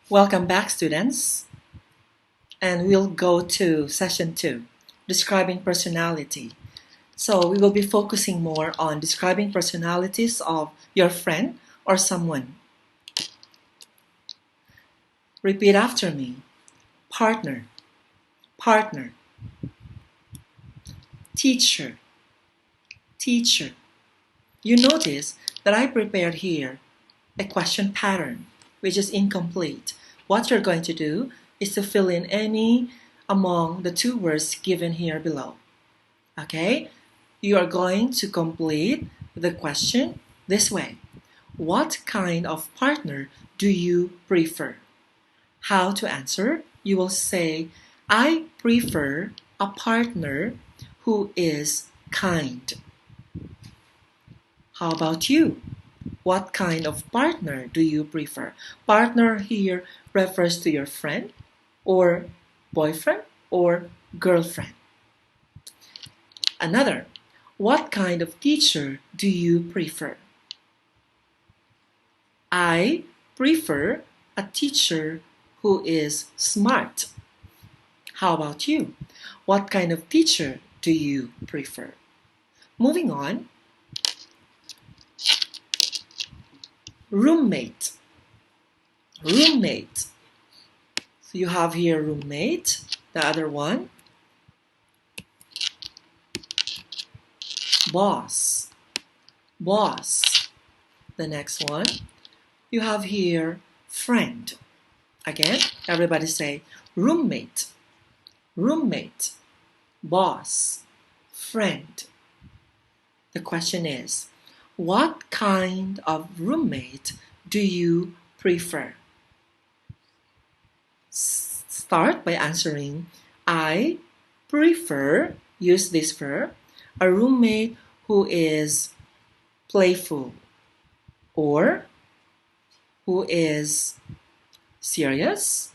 Welcome back, students. And we'll go to session 2, describing personality. So we will be focusing more on describing personalities of your friend or someone. Repeat after me. Partner, partner. Teacher, teacher. You notice that I prepared here a question pattern, which is incomplete. What you're going to do is to fill in any among the two words given here below. Okay? You are going to complete the question this way. What kind of partner do you prefer? How to answer? You will say, I prefer a partner who is kind. How about you? What kind of partner do you prefer? Partner here refers to your friend or boyfriend or girlfriend. Another, what kind of teacher do you prefer? I prefer a teacher who is smart. How about you? What kind of teacher do you prefer? Moving on. Roommate. Roommate. So you have here roommate. The other one. Boss. Boss. The next one. You have here friend. Again, everybody say roommate. Roommate. Boss. Friend. The question is, what kind of roommate do you prefer? Start by answering, I prefer, use this verb, a roommate who is playful or who is serious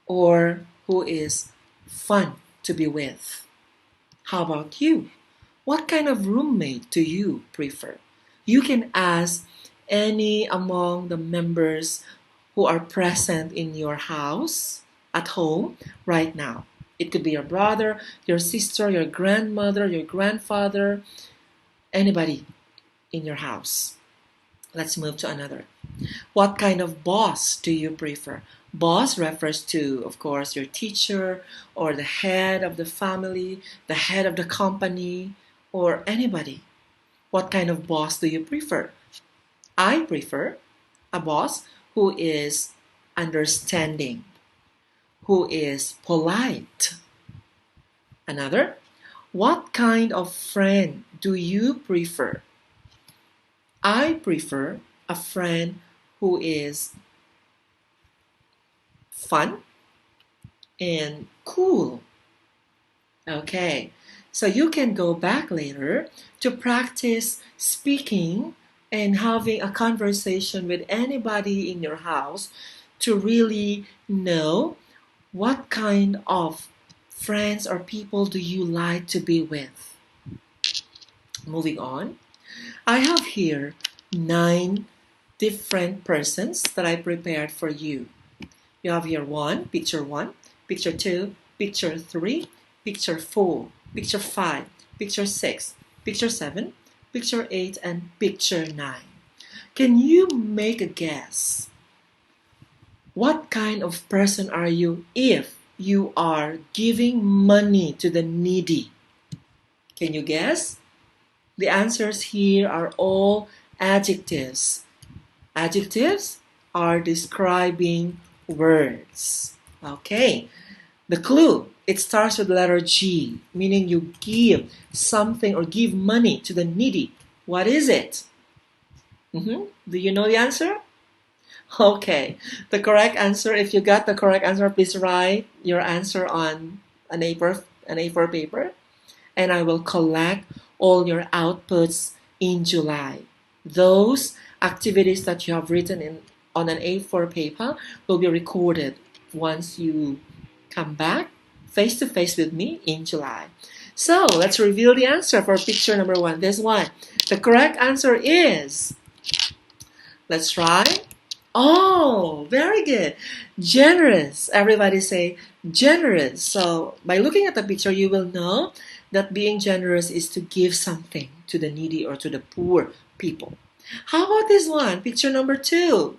or who is fun to be with. How about you? What kind of roommate do you prefer? You can ask any among the members who are present in your house, at home, right now. It could be your brother, your sister, your grandmother, your grandfather, anybody in your house. Let's move to another. What kind of boss do you prefer? Boss refers to, of course, your teacher or the head of the family, the head of the company, or anybody. What kind of boss do you prefer? I prefer a boss who is understanding, who is polite. Another, what kind of friend do you prefer? I prefer a friend who is fun and cool. Okay, so you can go back later to practice speaking and having a conversation with anybody in your house to really know what kind of friends or people do you like to be with. Moving on, I have here 9 different persons that I prepared for you. You have here picture 1, picture 2, picture 3, picture 4, picture 5, picture 6, picture 7, picture 8, and picture 9. Can you make a guess? What kind of person are you if you are giving money to the needy? Can you guess? The answers here are all adjectives. Adjectives are describing words. Okay. The clue, it starts with the letter G, meaning you give something or give money to the needy. What is it? Do you know the answer? Okay. The correct answer, if you got the correct answer, please write your answer on an A4 paper, and I will collect all your outputs in July. Those activities that you have written on an A4 paper will be recorded once you come back face to face with me in July. So let's reveal the answer for picture number 1. This one. The correct answer is, let's try. Oh, very good. Generous. Everybody say generous. So by looking at the picture, you will know that being generous is to give something to the needy or to the poor people. How about this one? Picture number 2.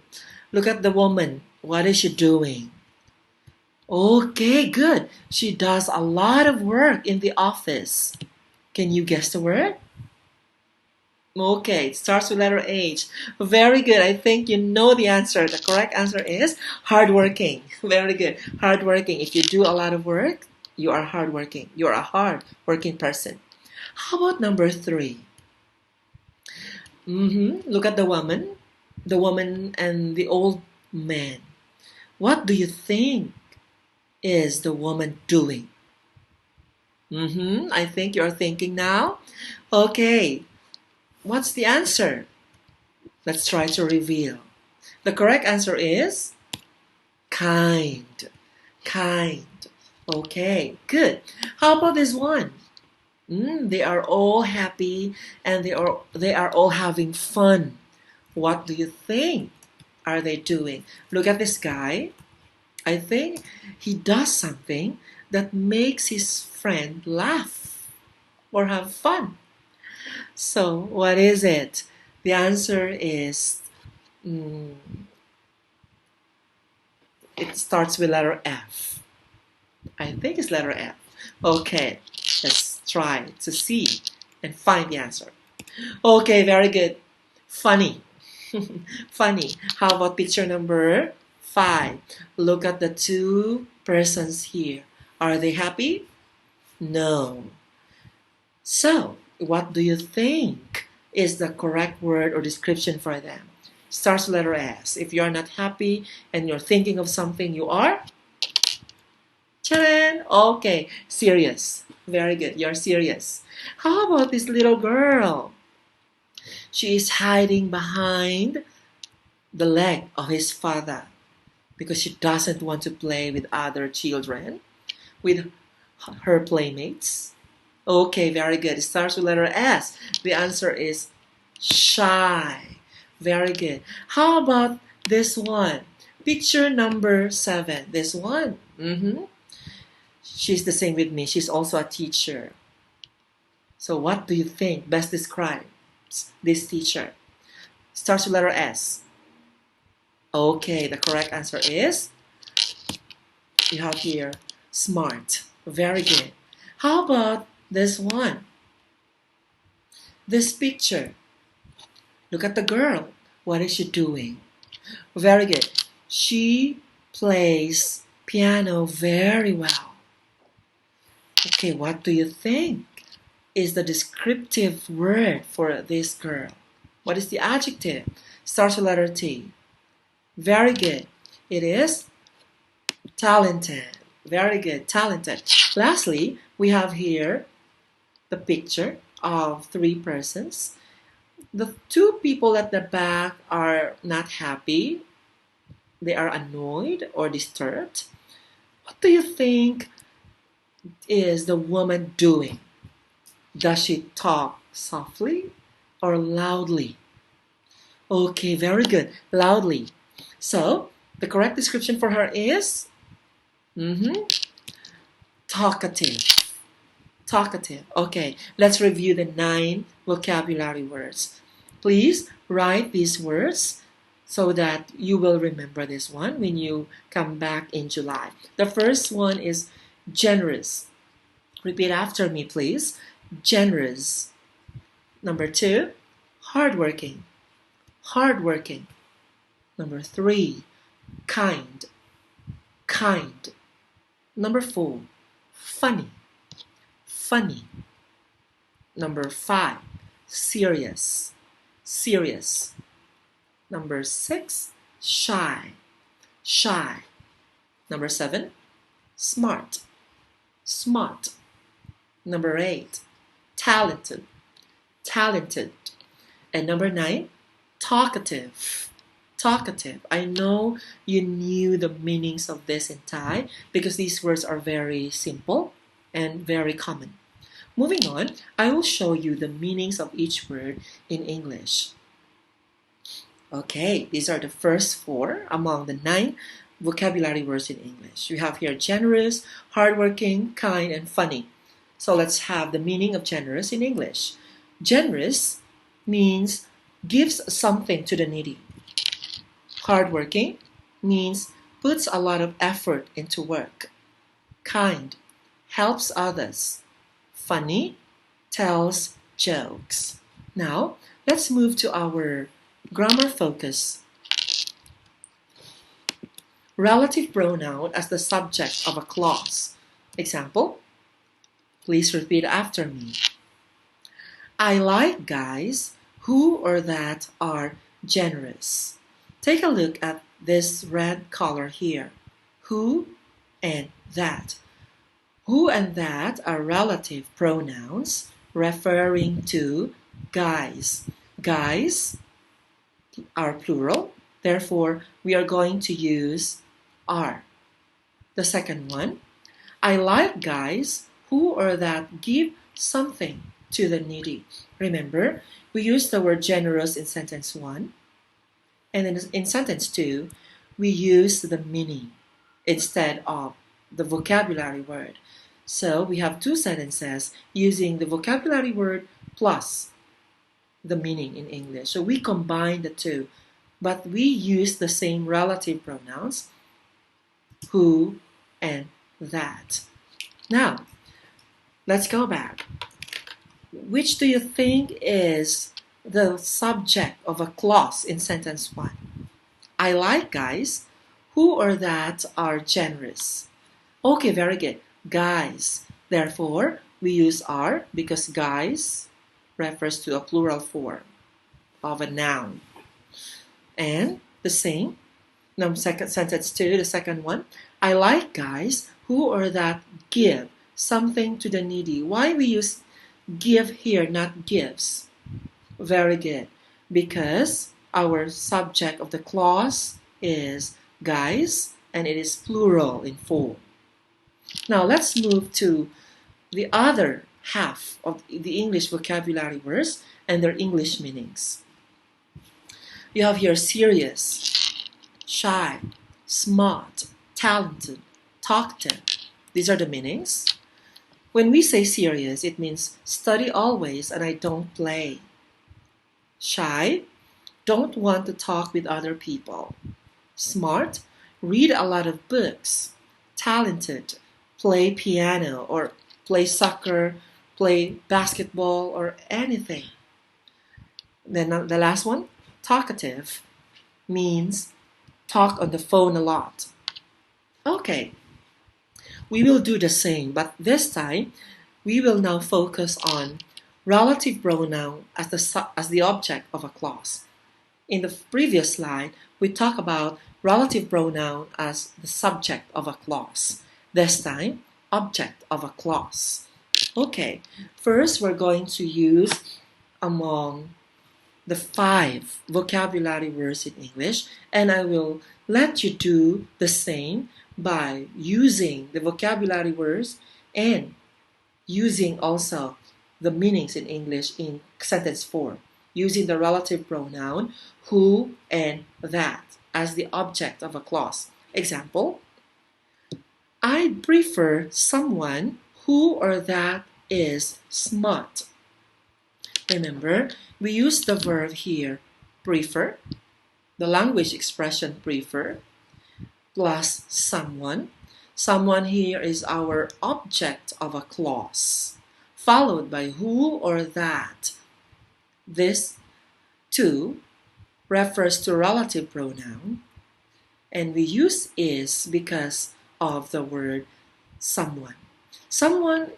Look at the woman. What is she doing? Okay, good. She does a lot of work in the office. Can you guess the word? Okay, it starts with letter H. Very good. I think you know the answer. The correct answer is hardworking. Very good. Hardworking. If you do a lot of work, you are hardworking. You are a hardworking person. How about number 3? Look at the woman and the old man. What do you think is the woman doing? I think you're thinking now. Okay, what's the answer? Let's try to reveal. The correct answer is kind. Kind. Okay, good. How about this one? They are all happy and they are all having fun. What do you think are they doing? Look at this guy. I think he does something that makes his friend laugh or have fun. So, what is it? The answer is mm, it starts with letter F. I think it's letter F. Okay, let's try to see and find the answer. Okay, very good. Funny. Funny. How about picture number 5? Look at the 2 persons here. Are they happy? No. So, what do you think is the correct word or description for them? Starts with letter S. If you are not happy and you're thinking of something, you are? Ta-da! Okay, serious. Very good. You're serious. How about this little girl? She is hiding behind the leg of his father because she doesn't want to play with other children, with her playmates. Okay, very good. It starts with letter S. The answer is shy. Very good. How about this one? Picture number 7. This one. She's the same with me. She's also a teacher. So what do you think best describes this teacher? Starts with letter S. Okay, the correct answer is, you have here, smart. Very good. How about this one? This picture. Look at the girl. What is she doing? Very good. She plays piano very well. Okay, what do you think is the descriptive word for this girl? What is the adjective? Starts with letter T. Very good. It is talented. Very good. Talented. Lastly, we have here the picture of 3 persons. The 2 people at the back are not happy. They are annoyed or disturbed. What do you think is the woman doing? Does she talk softly or loudly? Okay, very good. Loudly. So, the correct description for her is talkative. Talkative. Okay, let's review the 9 vocabulary words. Please write these words so that you will remember this one when you come back in July. The first one is generous. Repeat after me, please. Generous. Number 2, hardworking. Hardworking. Number 3, kind. Kind. Number 4, funny. Funny. Number 5, serious. Serious. Number 6, shy. Shy. Number 7, smart. Smart. Number 8, talented. Talented. And number 9, talkative. Talkative. I know you knew the meanings of this in Thai because these words are very simple and very common. Moving on, I will show you the meanings of each word in English. Okay, these are the first four among the 9 vocabulary words in English. We have here generous, hardworking, kind, and funny. So let's have the meaning of generous in English. Generous means gives something to the needy. Hardworking means puts a lot of effort into work. Kind helps others. Funny tells jokes. Now, let's move to our grammar focus. Relative pronoun as the subject of a clause. Example, please repeat after me. I like guys who or that are generous. Take a look at this red color here. Who and that. Who and that are relative pronouns referring to guys. Guys are plural, therefore we are going to use are. The second one, I like guys who or that give something to the needy. Remember, we use the word generous in sentence 1, and in sentence 2, we use the meaning instead of the vocabulary word. So we have 2 sentences using the vocabulary word plus the meaning in English. So we combine the two, but we use the same relative pronouns, who and that. Now, let's go back. Which do you think is the subject of a clause in sentence 1? I like guys who or that are generous. Okay, very good. Guys. Therefore, we use are because guys refers to a plural form of a noun. And the same, second sentence 2, the second one, I like guys who or that give something to the needy. Why we use give here, not gives? Very good. Because our subject of the clause is guys and it is plural in form. Now let's move to the other half of the English vocabulary words and their English meanings. You have here serious, shy, smart, talented, talkative. These are the meanings. When we say serious, it means study always and I don't play. Shy, don't want to talk with other people. Smart, read a lot of books. Talented, play piano or play soccer, play basketball or anything. Then the last one, talkative, means talk on the phone a lot. Okay, we will do the same, but this time we will now focus on relative pronoun as the object of a clause. In the previous slide, we talked about relative pronoun as the subject of a clause. This time, object of a clause. Okay, first we're going to use among the 5 vocabulary words in English, and I will let you do the same by using the vocabulary words and using also the meanings in English in sentence 4, using the relative pronoun who and that as the object of a clause. Example, I prefer someone who or that is smart. Remember, we use the verb here, prefer, the language expression prefer, plus someone. Someone here is our object of a clause, followed by who or that. This too refers to relative pronoun, and we use is because of the word someone. Someone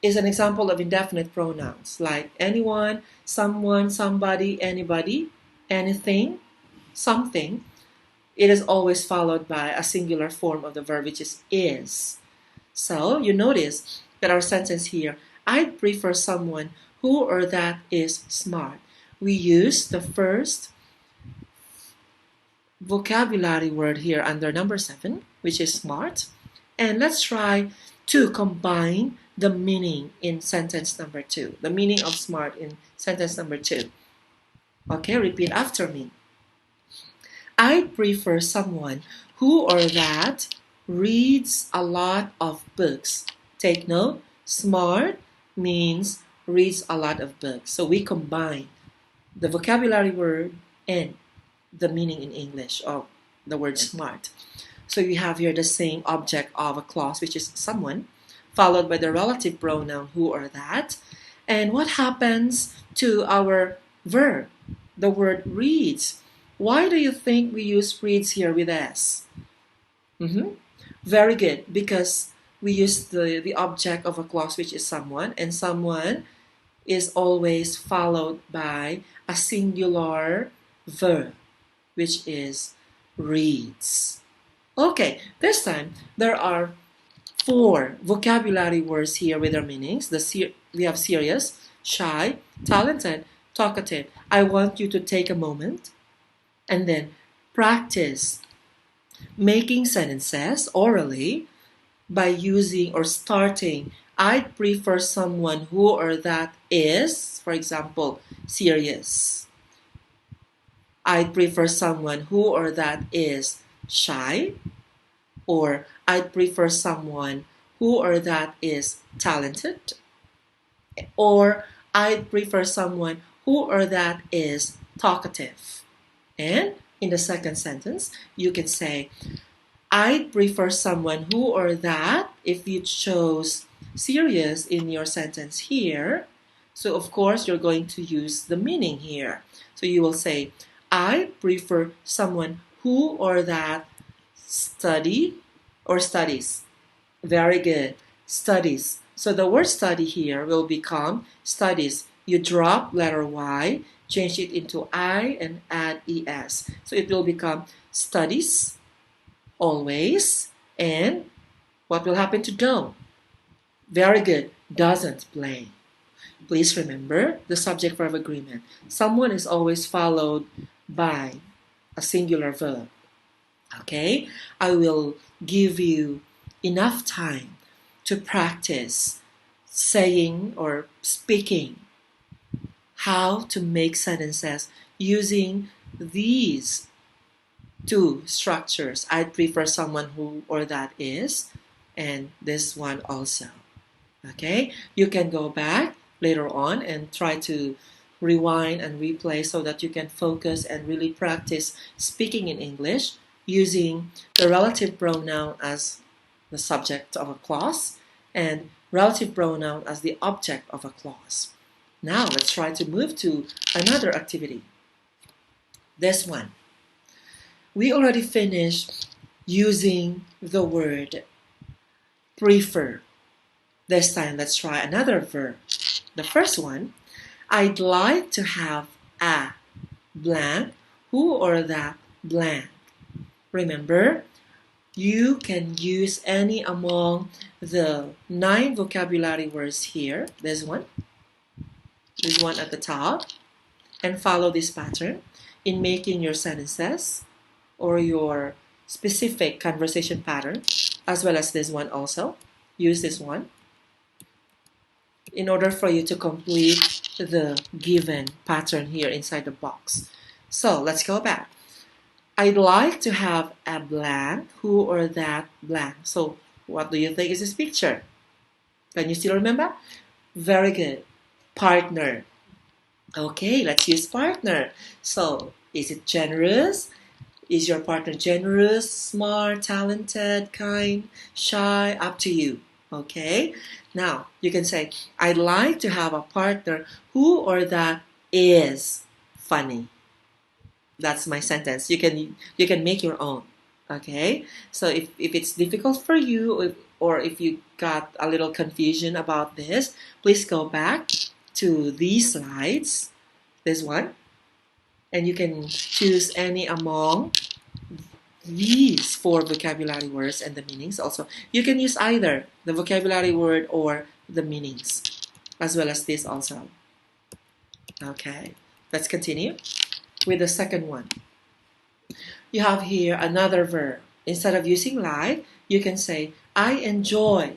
is an example of indefinite pronouns like anyone, someone, somebody, anybody, anything, something. It is always followed by a singular form of the verb, which is. So you notice that our sentence here, I'd prefer someone who or that is smart. We use the first vocabulary word here under number 7, which is smart. And let's try to combine the meaning in sentence number 2, the meaning of smart in sentence number 2. Okay, repeat after me. I prefer someone who or that reads a lot of books. Take note, smart means reads a lot of books. So we combine the vocabulary word and the meaning in English of the word smart. So you have here the same object of a clause, which is someone, followed by the relative pronoun who or that. And what happens to our verb? The word reads. Why do you think we use reads here with S? Very good, because we use the object of a clause, which is someone, and someone is always followed by a singular verb, which is reads. Okay, this time there are 4 vocabulary words here with their meanings. We have serious, shy, talented, talkative. I want you to take a moment and then practice making sentences orally by using or starting I'd prefer someone who or that is, for example, serious. I'd prefer someone who or that is shy, or I'd prefer someone who or that is talented, or I'd prefer someone who or that is talkative. And in the second sentence, you can say, I'd prefer someone who or that, if you chose serious in your sentence here. So of course, you're going to use the meaning here. So you will say, I prefer someone who or that study or studies. Very good. Studies. So the word study here will become studies. You drop letter Y, change it into I, and add ES. So it will become studies always. And what will happen to don't? Very good. Doesn't play. Please remember the subject verb agreement. Someone is always followed by a singular verb. Okay? I will give you enough time to practice saying or speaking how to make sentences using these 2 structures. I'd prefer someone who or that is, and this one also. Okay? You can go back later on and try to rewind and replay so that you can focus and really practice speaking in English using the relative pronoun as the subject of a clause and relative pronoun as the object of a clause. Now let's try to move to another activity. This one. We already finished using the word prefer. This time let's try another verb. The first one, I'd like to have a blank who or that blank. Remember, you can use any among the 9 vocabulary words here. There's one at the top, and follow this pattern in making your sentences or your specific conversation pattern, as well as this one also. Use this one in order for you to complete the given pattern here inside the box. So let's go back. I'd like to have a blank who or that blank. So what do you think is this picture? Can you still remember? Very good. Partner. Okay, let's use partner. So is it generous? Is your partner generous, smart, talented, kind, shy? Up to you. Okay? Now, you can say, I'd like to have a partner who or that is funny. That's my sentence. You can make your own. Okay? So if it's difficult for you or if you got a little confusion about this, please go back to these slides. This one. And you can choose any among these 4 vocabulary words and the meanings also. You can use either the vocabulary word or the meanings, as well as this also. Okay, let's continue with the second one. You have here another verb. Instead of using like, you can say, I enjoy.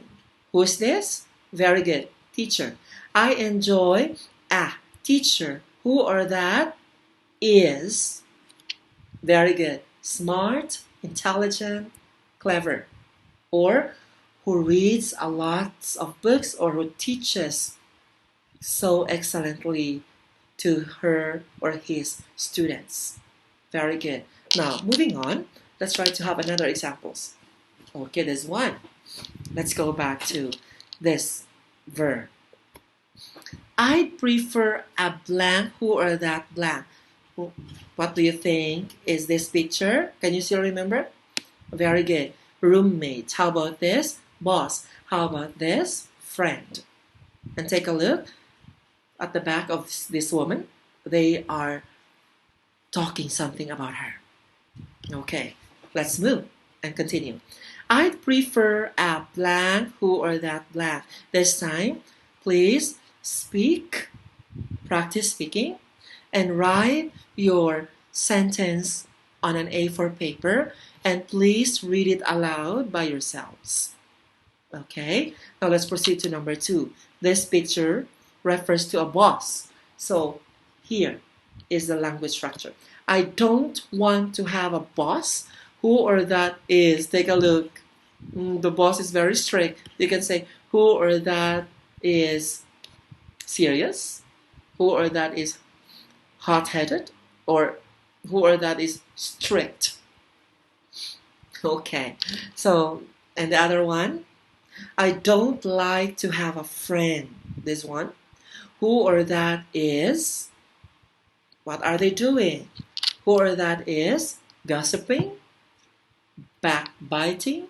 Who's this? Very good. Teacher. I enjoy a teacher who or that is. Very good. smart, intelligent, clever, or who reads a lot of books or who teaches so excellently to her or his students. Very good. Now, moving on, let's try to have another examples. Okay, there's one. Let's go back to this verb. I prefer a blank. Who or that blank? What do you think is this picture? Can you still remember? Very good. Roommate. How about this? Boss. How about this? Friend. And take a look at the back of this woman. They are talking something about her. Okay, let's move and continue. I'd prefer a blank. Who or that blank? This time, please speak, practice speaking, and write your sentence on an A4 paper, and please read it aloud by yourselves. Okay, now let's proceed to number 2. This picture refers to a boss. So here is the language structure. I don't want to have a boss. Who or that is, take a look. The boss is very strict. You can say who or that is serious, who or that is hot-headed, or who or that is strict. Okay, so, and the other one, I don't like to have a friend. This one, who or that is, what are they doing? Who or that is gossiping, backbiting,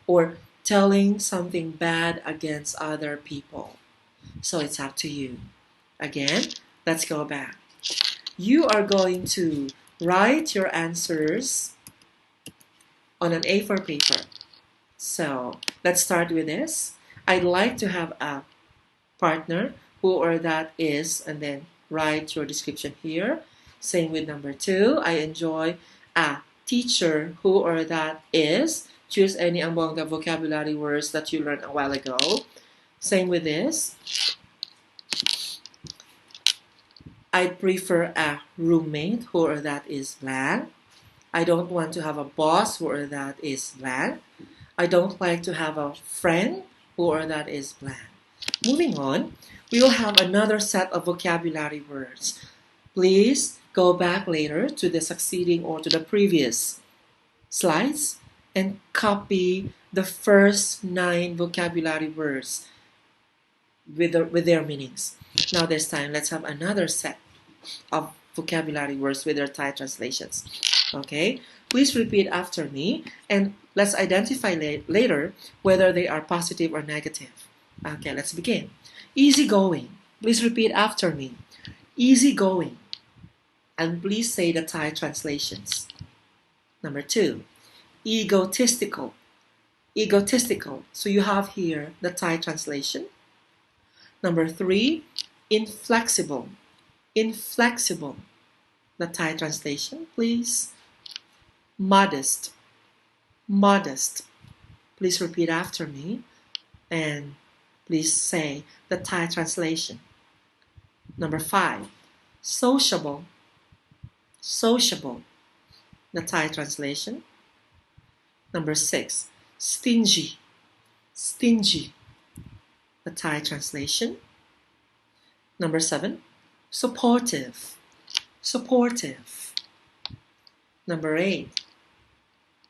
or telling something bad against other people. So it's up to you. Again, let's go back. You are going to write your answers on an A4 paper. So let's start with this. I'd like to have a partner. Who or that is, and then write your description here. Same with number 2. I enjoy a teacher. Who or that is. Choose any among the vocabulary words that you learned a while ago. Same with this. I prefer a roommate. Who or that is blank. I don't want to have a boss. Who or that is blank. I don't like to have a friend. Who or that is blank. Moving on, we will have another set of vocabulary words. Please go back later to the succeeding or to the previous slides and copy the first 9 vocabulary words with their meanings. Now this time, let's have another set of vocabulary words with their Thai translations. Okay, please repeat after me and let's identify later whether they are positive or negative. Okay, let's begin. Easygoing. Please repeat after me. Easygoing. And please say the Thai translations. Number 2, egotistical. Egotistical. So you have here the Thai translation. Number 3, inflexible. Inflexible. The Thai translation, please. Modest. Modest. Please repeat after me and please say the Thai translation. Number 5, sociable. Sociable. The Thai translation. Number 6, stingy. Stingy. The Thai translation. Number 7, supportive. Supportive. Number 8,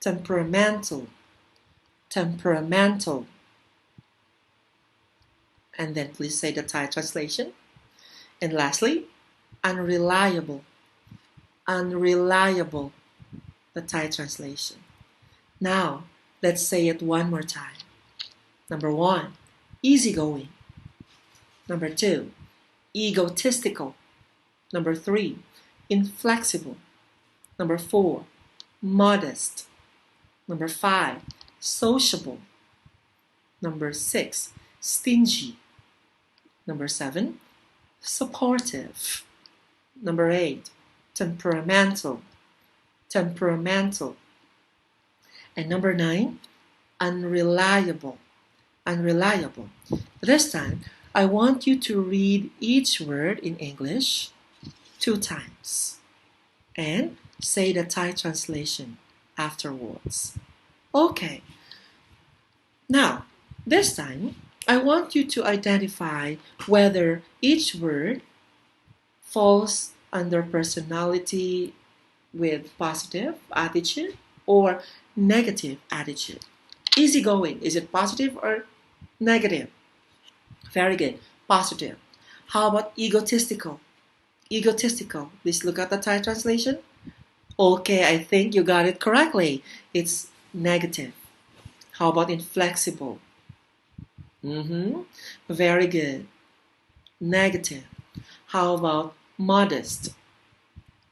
temperamental. Temperamental. And then please say the Thai translation. And lastly, unreliable. Unreliable. The Thai translation. Now, let's say it one more time. Number 1, easygoing. Number 2, egotistical. Number 3, inflexible. Number 4, modest. Number 5, sociable. Number 6, stingy. Number 7, supportive. Number 8, temperamental. Temperamental. And number 9, unreliable. Unreliable. This time, I want you to read each word in English 2 times. And say the Thai translation afterwards. Okay. Now, this time, I want you to identify whether each word falls under personality with positive attitude or negative attitude. Easygoing, is it positive or negative? Very good, positive. How about egotistical? Egotistical, please look at the Thai translation. Okay, I think you got it correctly. It's negative. How about inflexible? Very good. Negative. How about modest?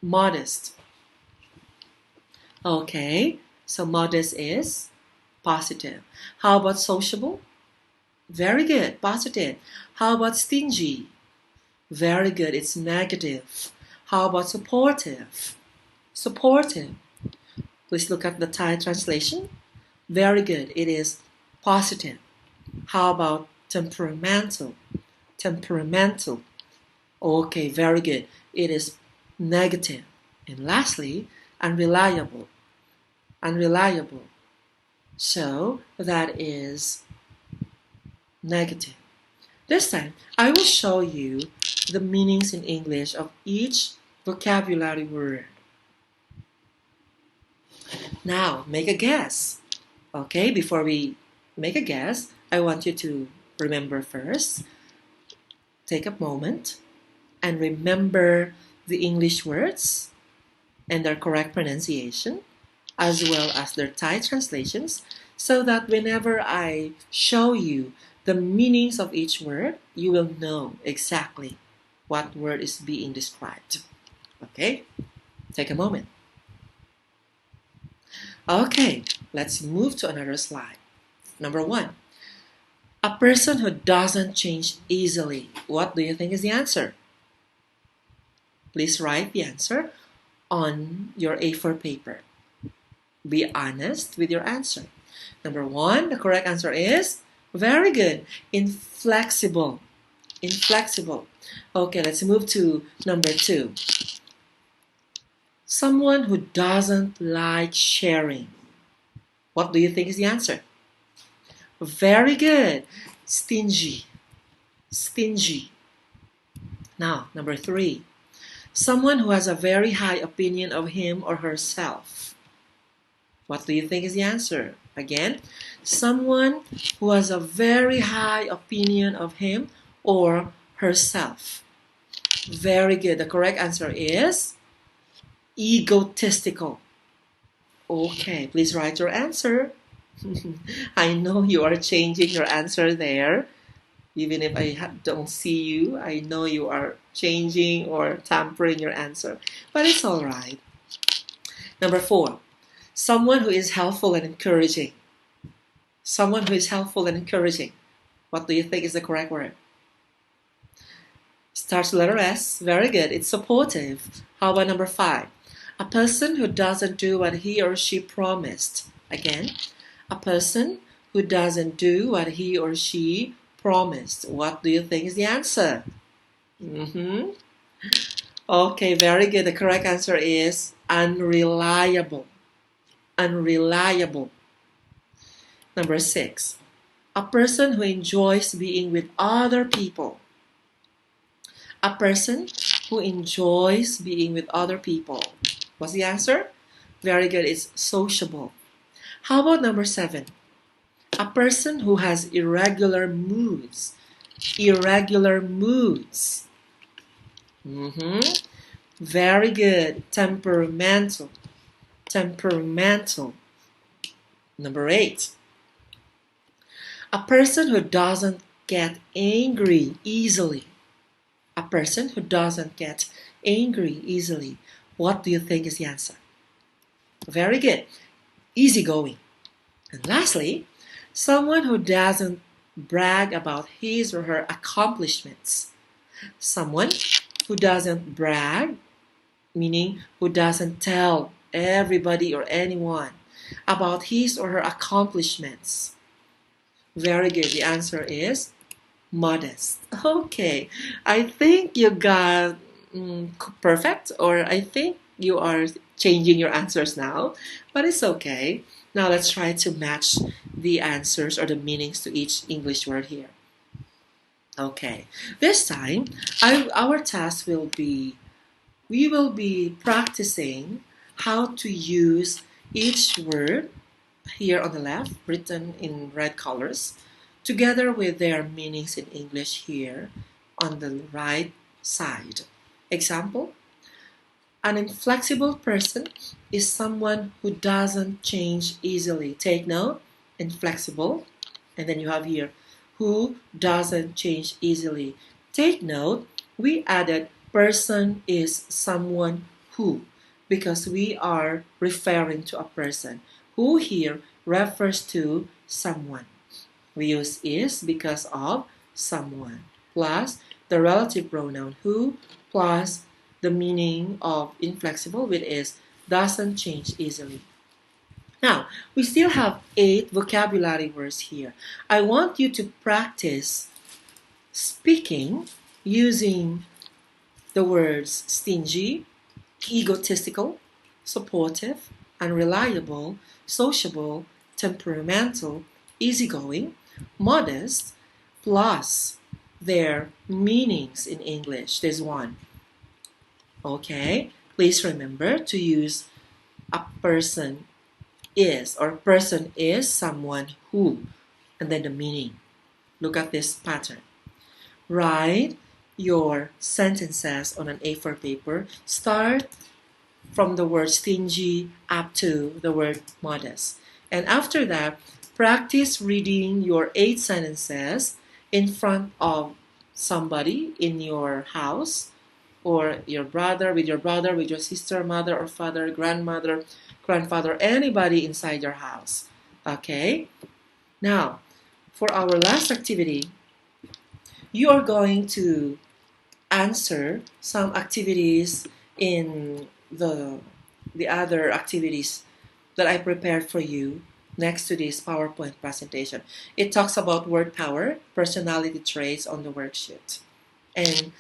Modest. Okay, so modest is positive. How about sociable? Very good, positive. How about stingy? Very good, it's negative. How about supportive? Supportive. Please look at the Thai translation. Very good, it is positive. How about temperamental? Temperamental. Okay, very good. It is negative. And lastly, unreliable. Unreliable. So that is negative. This time, I will show you the meanings in English of each vocabulary word. Now, make a guess. Okay, before we make a guess, I want you to remember first. Take a moment and remember the English words and their correct pronunciation, as well as their Thai translations, so that whenever I show you the meanings of each word, you will know exactly what word is being described. Okay? Take a moment. Okay, let's move to another slide. Number 1. A person who doesn't change easily. What do you think is the answer? Please write the answer on your A4 paper. Be honest with your answer. Number 1, the correct answer is very good. Inflexible. Inflexible. Okay, let's move to number 2. Someone who doesn't like sharing. What do you think is the answer? Very good. Stingy. Stingy. Now, number 3. Someone who has a very high opinion of him or herself. What do you think is the answer? Again, someone who has a very high opinion of him or herself. Very good. The correct answer is egotistical. Okay, please write your answer. I know you are changing your answer there. Even if I don't see you, I know you are changing or tampering your answer. But it's all right. Number 4. Someone who is helpful and encouraging. Someone who is helpful and encouraging. What do you think is the correct word? Starts with letter S. Very good. It's supportive. How about number 5? A person who doesn't do what he or she promised. Again, a person who doesn't do what he or she promised. What do you think is the answer? Okay, very good. The correct answer is unreliable. Unreliable. Number 6. A person who enjoys being with other people. A person who enjoys being with other people. What's the answer? Very good. It's sociable. How about number 7? A person who has irregular moods. Irregular moods. Very good. Temperamental. Temperamental. Number 8. A person who doesn't get angry easily. A person who doesn't get angry easily. What do you think is the answer? Very good. Easygoing. And lastly, someone who doesn't brag about his or her accomplishments. Someone who doesn't brag, meaning who doesn't tell everybody or anyone about his or her accomplishments. Very good. The answer is modest. Okay. I think you got perfect, or I think you are changing your answers now, but it's okay. Now let's try to match the answers or the meanings to each English word here. Okay, this time our task will be we will be practicing how to use each word here on the left, written in red colors, together with their meanings in English here on the right side. Example, an inflexible person is someone who doesn't change easily. Take note, inflexible, and then you have here, who doesn't change easily. Take note, we added person is someone who, because we are referring to a person. Who here refers to someone. We use is because of someone, plus the relative pronoun who, plus the meaning of inflexible, which is doesn't change easily. Now, we still have 8 vocabulary words here. I want you to practice speaking using the words stingy, egotistical, supportive, unreliable, sociable, temperamental, easygoing, modest, plus their meanings in English. There's one. Okay, please remember to use a person is, or person is someone who, and then the meaning. Look at this pattern. Write your sentences on an A4 paper. Start from the word stingy up to the word modest. And after that, practice reading your 8 sentences in front of somebody in your house, or your brother, with your sister, mother or father, grandmother, grandfather, anybody inside your house. Okay? Now, for our last activity, you are going to answer some activities in the other activities that I prepared for you next to this PowerPoint presentation. It talks about word power, personality traits on the worksheet. And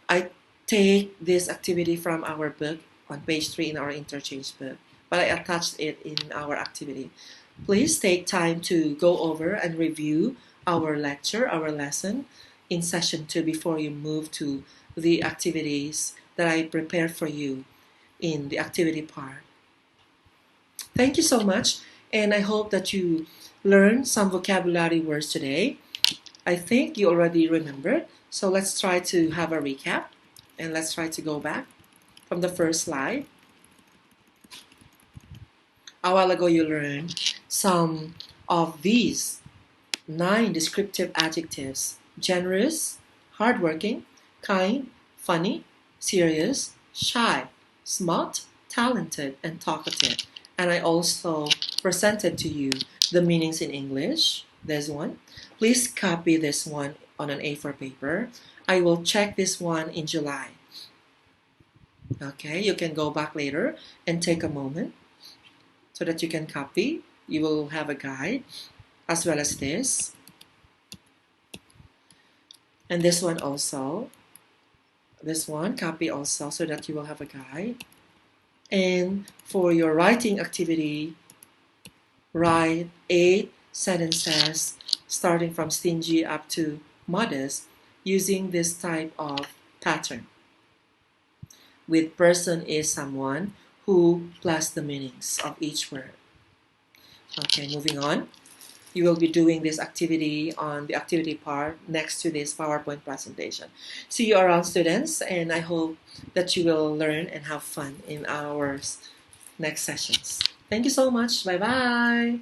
I take this activity from our book on page 3 in our interchange book, but I attached it in our activity. Please take time to go over and review our lecture, our lesson in session 2 before you move to the activities that I prepared for you in the activity part. Thank you so much, and I hope that you learned some vocabulary words today. I think you already remembered, so let's try to have a recap, and let's try to go back from the first slide. A while ago you learned some of these 9 descriptive adjectives: generous, hardworking, kind, funny, serious, shy, smart, talented, and talkative. And I also presented to you the meanings in English. There's one. Please copy this one on an A4 paper. I will check this one in July. Okay, you can go back later and take a moment so that you can copy. You will have a guide as well as this. And this one also. This one, copy also so that you will have a guide. And for your writing activity, write 8 sentences starting from stingy up to modest using this type of pattern. With person is someone who plus the meanings of each word. Okay, moving on. You will be doing this activity on the activity part next to this PowerPoint presentation. See you around, students, and I hope that you will learn and have fun in our next sessions. Thank you so much. Bye-bye.